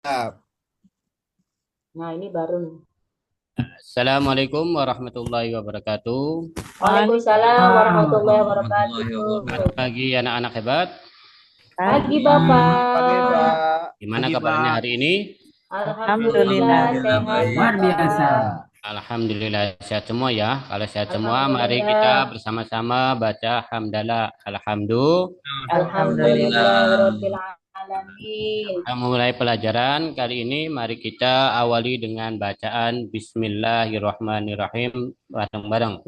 Nah, ini baru nih. Assalamualaikum warahmatullahi wabarakatuh. Waalaikumsalam warahmatullahi Warahmatullahi Selamat wabarakatuh. wabarakatuh. pagi anak-anak hebat. Pagi, Pagi. Pagi, Bapak. Pak. Gimana Pagi, kabarnya Pak. hari ini? Alhamdulillah Alhamdulillah sehat, baik. Luar biasa. Bapak. Alhamdulillah sehat semua ya. Kalau sehat semua, mari kita Alhamdulillah. bersama-sama baca hamdalah. Alhamdulillah. Alhamdulillah Alhamdulillah. rabbil alamin. Kita mulai pelajaran kali ini. Mari kita awali dengan bacaan Bismillahirrahmanirrahim bareng-bareng.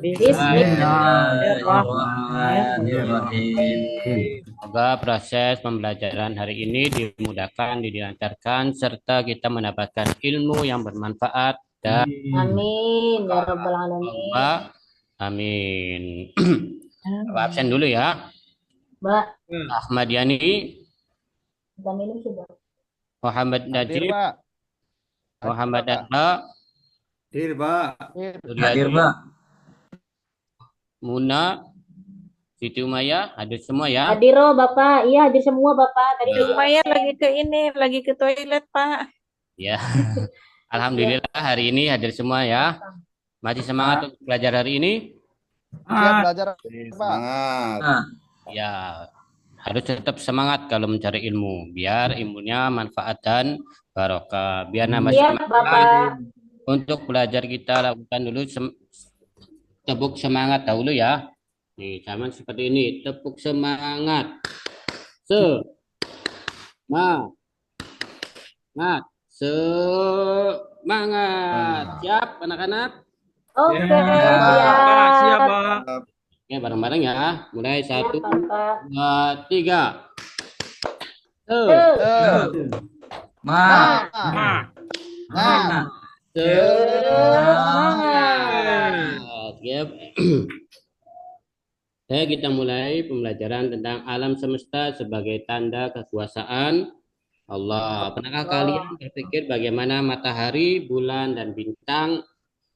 Bismillahirrahmanirrahim. Semoga proses pembelajaran hari ini dimudahkan, dilancarkan, serta kita mendapatkan ilmu yang bermanfaat dan Amin ya rabbal alamin. Allah. Amin. Absen dulu ya. Mbak, Ahmad Yani, kita minum sudah. Muhammad Hadir, Najib, Pak. Muhammad Pak. Danta, Hadir, Pak. Hadir. Hadir, Suryadi, Pak. Muna, Siti Umaya, hadir semua ya. Hadir oh, Bapak. Iya, hadir semua Bapak. Tadi Ya. lumayan Lagi ke toilet, Pak. Ya. Alhamdulillah hari ini hadir semua ya. Masih semangat untuk belajar hari ini? Siap belajar, Pak. Semangat. Ya, harus tetap semangat kalau mencari ilmu, biar ilmunya manfaat dan barokah. Biar nama Siap semangat. Bapak. Untuk belajar kita lakukan dulu tepuk semangat dahulu ya. Nih, zaman seperti ini, tepuk semangat. Semangat, semangat. Siap, anak-anak? Oke, Pak. Siap, siap. Pak. Oke, bareng-bareng ya. Mulai Siap, 1, Bapak. 2, 3. Ma. Nah, Semangat. Yep. Kita mulai pembelajaran tentang alam semesta sebagai tanda kekuasaan Allah. Pernahkah kalian berpikir bagaimana matahari, bulan, dan bintang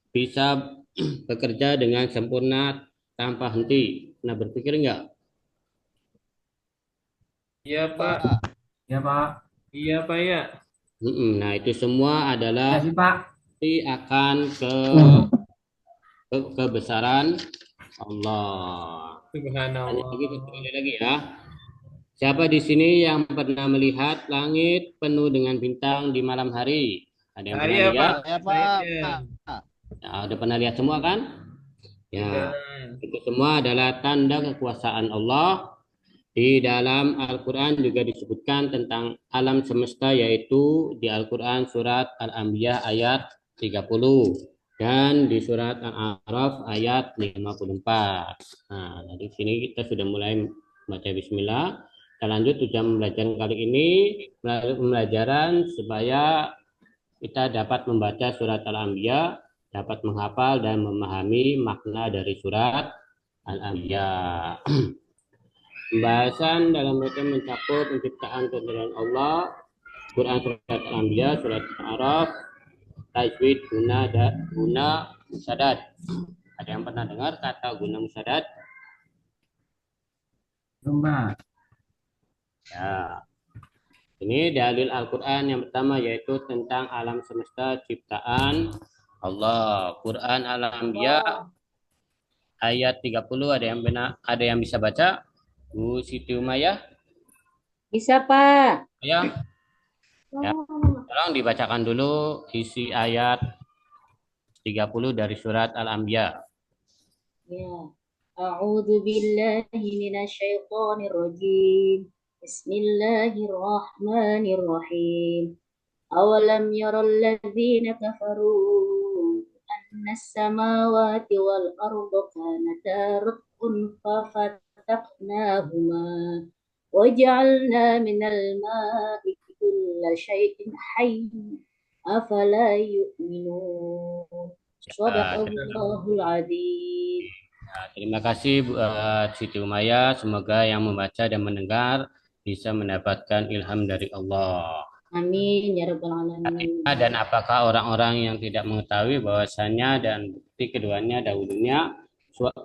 bisa bekerja dengan sempurna tanpa henti? Pernah berpikir enggak? Iya Pak, ya Pak. iya Pak ya. Nah, itu semua adalah Kasih Pak. pasti akan kebesaran Allah. Tanya Subhanallah. lagi, sekali lagi ya. Siapa di sini yang pernah melihat langit penuh dengan bintang di malam hari? Ada yang pernah Saya lihat? Pak, Ya, saya. Pak. Ya, udah pernah lihat semua kan? Ya, itu semua adalah tanda kekuasaan Allah. Di dalam Al-Quran juga disebutkan tentang alam semesta, yaitu di Al-Quran surat Al-Anbiya ayat 30 dan di surat Al-A'raf ayat 54. Nah, di sini kita sudah mulai baca Bismillah. Kita lanjut jam pembelajaran kali ini, melalui pembelajaran supaya kita dapat membaca surat Al-Anbiya, dapat menghafal dan memahami makna dari surat Al-Anbiya. Pembahasan dalam mereka mencakup penciptaan kebenaran Allah, Quran surat Al-Anbiya, surat Al-Araf, tajwid, guna musadad. Ada yang pernah dengar kata guna musadad? Ya. Ini dalil Al-Quran yang pertama yaitu tentang alam semesta ciptaan Allah. Quran Al-Anbiya ayat 30 ada yang bisa baca? Bu Siti Umayyah? Bisa, Pak. Ya. Ya. Tolong dibacakan dulu isi ayat 30 dari surat Al-Anbiya. Ya. A'udzu billahi minasyaitonir rajim. Bismillahirrahmanirrahim. Awalam yaral ladzina kafaru anna as-samawati wal arda kanata ratqun fafataqnahuma waja'alna minal ma'i kulla syai'in hayy afala yu'minun. Shadaqallahul adzim. Nah, terima kasih Siti Umayyah. Semoga yang membaca dan mendengar bisa mendapatkan ilham dari Allah. Amin ya rabbal alamin. Dan apakah orang-orang yang tidak mengetahui bahwasanya dan bukti keduanya dahulunya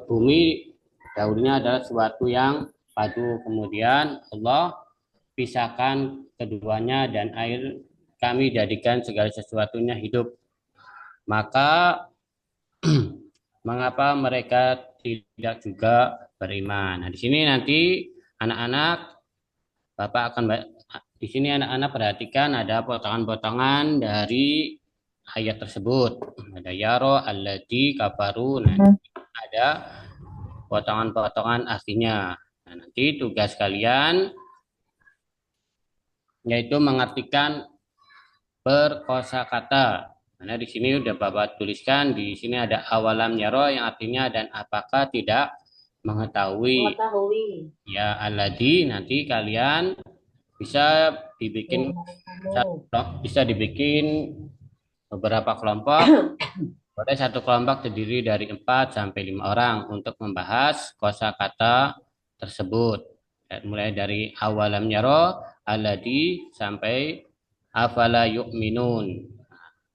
bumi dahulunya adalah suatu yang padu, kemudian Allah pisahkan keduanya dan air kami jadikan segala sesuatunya hidup. Maka mengapa mereka tidak juga beriman? Nah, di sini nanti anak-anak Bapak akan di sini anak-anak perhatikan ada potongan-potongan dari ayat tersebut. Ada yaro allati kafaru. Nah, ada potongan-potongan artinya. Nah, nanti tugas kalian yaitu mengartikan berkosakata. Karena di sini udah Bapak tuliskan, di sini ada awalam yaro yang artinya dan apakah tidak mengetahui. Ya alladzi, nanti kalian bisa dibikin beberapa kelompok. Boleh satu kelompok terdiri dari 4 sampai 5 orang untuk membahas kosakata tersebut. Mulai dari awalam yaro alladzi sampai afala yu'minun.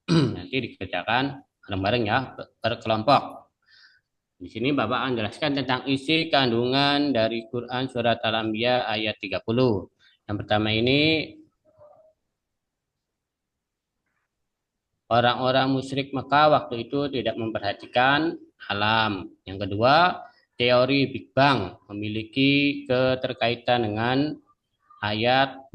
Nanti dikerjakan bareng-bareng ya, berkelompok. Di sini Bapak akan jelaskan tentang isi kandungan dari Quran Surat Al-Anbiya ayat 30. Yang pertama ini, orang-orang musyrik Mekah waktu itu tidak memperhatikan alam. Yang kedua, teori Big Bang memiliki keterkaitan dengan ayat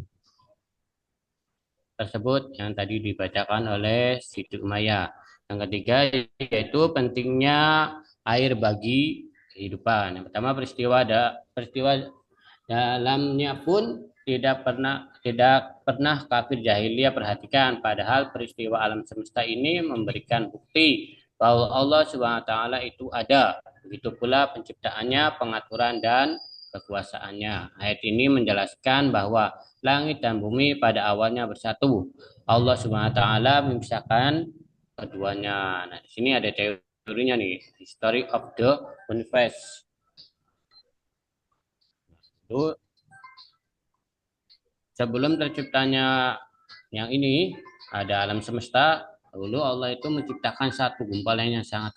tersebut yang tadi dibacakan oleh Siti Umayyah. Yang ketiga yaitu pentingnya air bagi kehidupan. Yang pertama peristiwa dalamnya pun tidak pernah kafir jahiliyah perhatikan, padahal peristiwa alam semesta ini memberikan bukti bahwa Allah Subhanahu wa taala itu ada. Begitu pula penciptaannya, pengaturan dan kekuasaannya. Ayat ini menjelaskan bahwa langit dan bumi pada awalnya bersatu. Allah Subhanahu wa taala memisahkan keduanya. Nah, di sini ada teorinya nih, History of the Universe. Itu sebelum terciptanya yang ini, ada alam semesta, dulu Allah itu menciptakan satu gumpalan yang sangat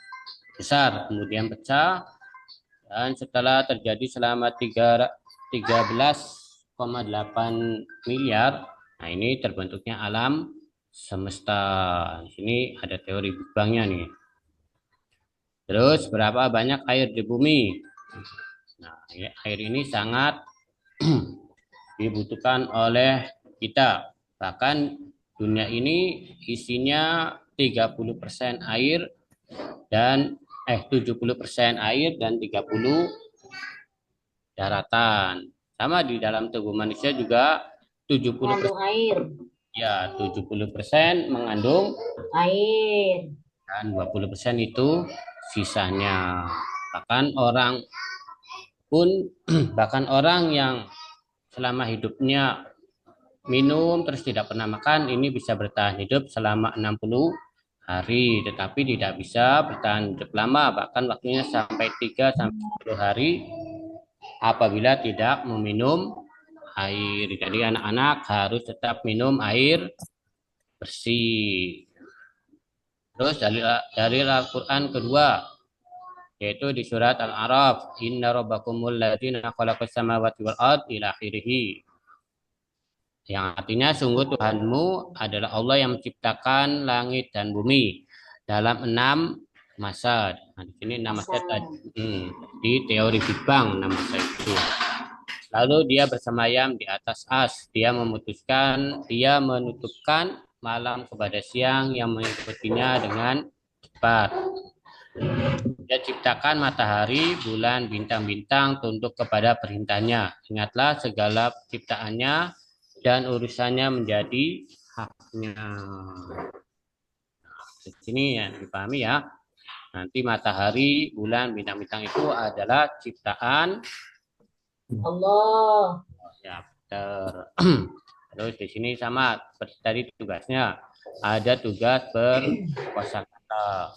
besar, kemudian pecah, dan setelah terjadi selama 13,8 miliar, nah ini terbentuknya alam semesta. Di sini ada teori Big Bang-nya nih. Terus berapa banyak air di bumi? Nah, air ini sangat dibutuhkan oleh kita. Bahkan dunia ini isinya 30% air dan 70% air dan 30 daratan. Sama di dalam tubuh manusia juga 70% air. Ya, 70% mengandung air dan 20% itu sisanya. Bahkan orang yang selama hidupnya minum terus tidak pernah makan, ini bisa bertahan hidup selama 60 hari, tetapi tidak bisa bertahan hidup lama, bahkan waktunya sampai 3 sampai 10 hari apabila tidak meminum air. Jadi anak-anak harus tetap minum air bersih. Terus dari Al-Quran kedua, yaitu di surat Al-A'raf, inna rabbakumul ladzina khalaqas samawati wal ardi ila akhirih. Yang artinya sungguh Tuhanmu adalah Allah yang menciptakan langit dan bumi dalam 6 masa. Nah, di sini 6 masa di teori Big Bang 6 masa itu. Lalu dia bersemayam di atas dia menutupkan malam kepada siang yang mengikutinya dengan cepat. Dia ciptakan matahari, bulan, bintang-bintang tunduk kepada perintahnya. Ingatlah segala ciptaannya dan urusannya menjadi haknya. Di sini ya dipahami ya. Nanti matahari, bulan, bintang-bintang itu adalah ciptaan Allah. Ya, terus di sini sama seperti tadi tugasnya, ada tugas berkosakata.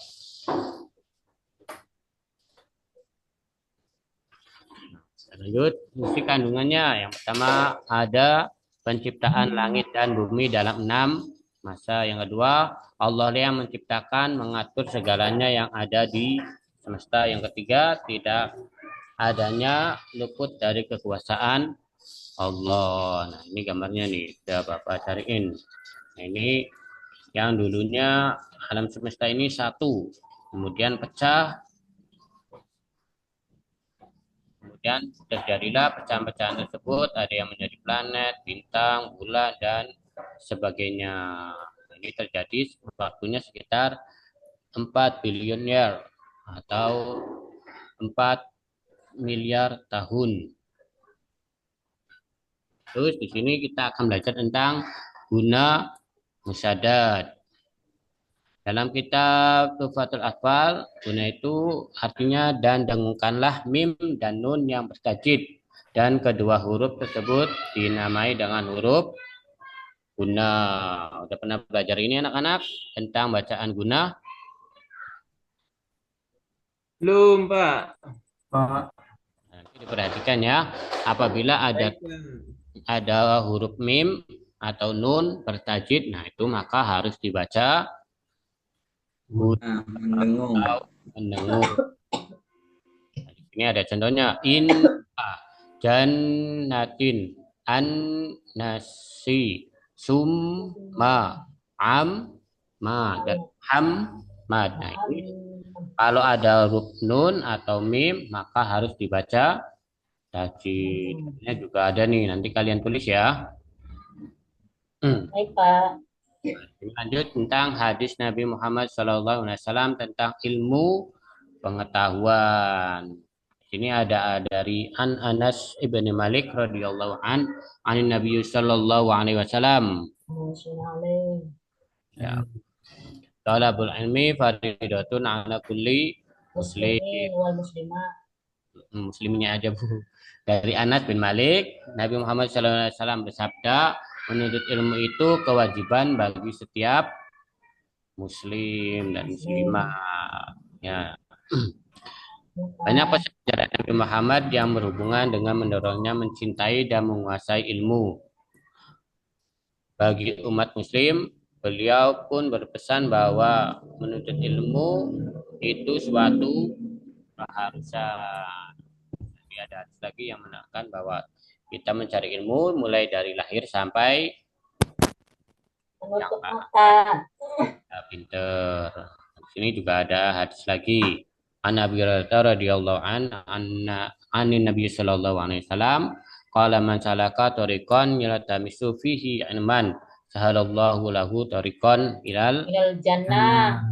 Lanjut, isi kandungannya. Yang pertama ada penciptaan langit dan bumi dalam 6 masa. Yang kedua, Allah yang menciptakan, mengatur segalanya yang ada di semesta. Yang ketiga, tidak adanya luput dari kekuasaan Allah. Nah, ini gambarnya nih, udah Bapak cariin. Nah, ini yang dulunya alam semesta ini satu, kemudian pecah, kemudian terjadilah pecahan-pecahan tersebut, ada yang menjadi planet, bintang, bulan, dan sebagainya. Ini terjadi waktunya sekitar 4 billion year atau 4 miliar tahun. Terus di sini kita akan belajar tentang guna musyadat. Dalam kitab Tuhfatul Atfal, guna itu artinya dan dengungkanlah mim dan nun yang bertajwid, dan kedua huruf tersebut dinamai dengan huruf guna. Udah pernah belajar ini anak-anak tentang bacaan guna? Belum, Pak. Pak. Nanti diperhatikan ya, apabila ada huruf mim atau nun bertajwid, nah itu maka harus dibaca Mendengung. mendengung. Ini ada contohnya, in jannatin an nasi summa am ma dan ham mad. Nah, ini kalau ada huruf nun atau mim maka harus dibaca tajwid. Ini juga ada nih, nanti kalian tulis ya. Baik, Pak. Lanjut tentang hadis Nabi Muhammad SAW tentang ilmu pengetahuan. Sini ada dari Anas ibni Malik radhiyallahu anin Nabi sallallahu alaihi wasallam. Ya. Talabul ilmi faridatun ala kulli muslim. Wal muslimah. Muslimnya aja Bu. Dari Anas bin Malik, Nabi Muhammad SAW bersabda, menuntut ilmu itu kewajiban bagi setiap muslim dan muslimah. Ya. Banyak pesan Nabi Muhammad yang berhubungan dengan mendorongnya mencintai dan menguasai ilmu. Bagi umat muslim, beliau pun berpesan bahwa menuntut ilmu itu suatu keharusan. Jadi ada lagi yang menekankan bahwa kita mencari ilmu mulai dari lahir sampai Menutup mata. ya, pinter. Di sini juga ada hadis lagi. An Abi Hurairah radhiyallahu anin Nabi sallallahu alaihi wasallam qala man salaka tariqan yaltamisu fihi ilman sahalallahu lahu tariqan ilal Jannah.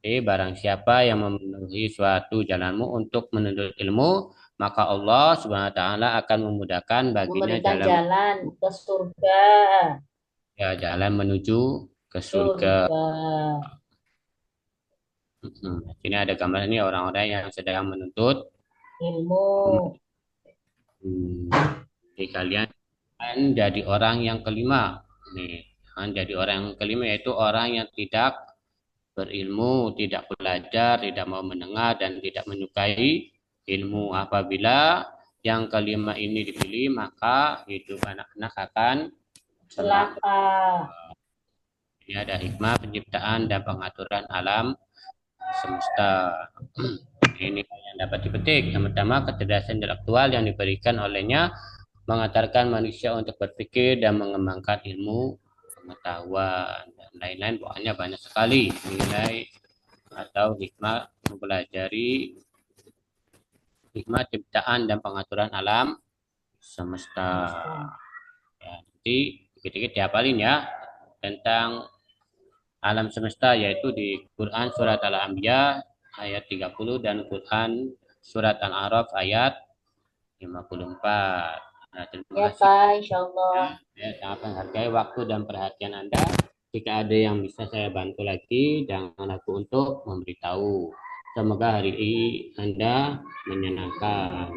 barang siapa yang memenuhi suatu jalanmu untuk menuntut ilmu, maka Allah Subhanahu wa taala akan memudahkan baginya jalan ke surga. Ya, jalan menuju ke surga. Ini ada gambar ini orang-orang yang sedang menuntut ilmu. Jadi kalian akan jadi orang yang kelima. Nih, akan jadi orang yang kelima yaitu orang yang tidak berilmu, tidak belajar, tidak mau mendengar dan tidak menyukai ilmu. Apabila yang kelima ini dipilih, maka hidup anak-anak akan celaka. Ini ada hikmah penciptaan dan pengaturan alam semesta. Ini yang dapat dipetik. Yang pertama, kecerdasan intelektual yang diberikan olehnya mengantarkan manusia untuk berpikir dan mengembangkan ilmu pengetahuan dan lain-lain. Pokoknya banyak sekali nilai atau hikmah mempelajari hikmah ciptaan dan pengaturan alam semesta. Ya, nanti dikit-dikit dihafalin ya tentang alam semesta, yaitu di Quran surat Al-Anbiya ayat 30 dan Quran surat Al-A'raf ayat 54. Nah, terima kasih. Pak, insyaallah. Ya, sangat menghargai waktu dan perhatian Anda. Jika ada yang bisa saya bantu lagi, jangan ragu untuk memberitahu. Semoga hari ini Anda menyenangkan.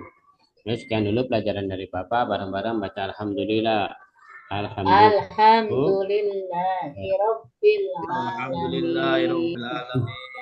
Sekian dulu pelajaran dari Bapak. Bareng-bareng baca Alhamdulillah. Alhamdulillahirabbil alamin. Alhamdulillahirabbil alamin.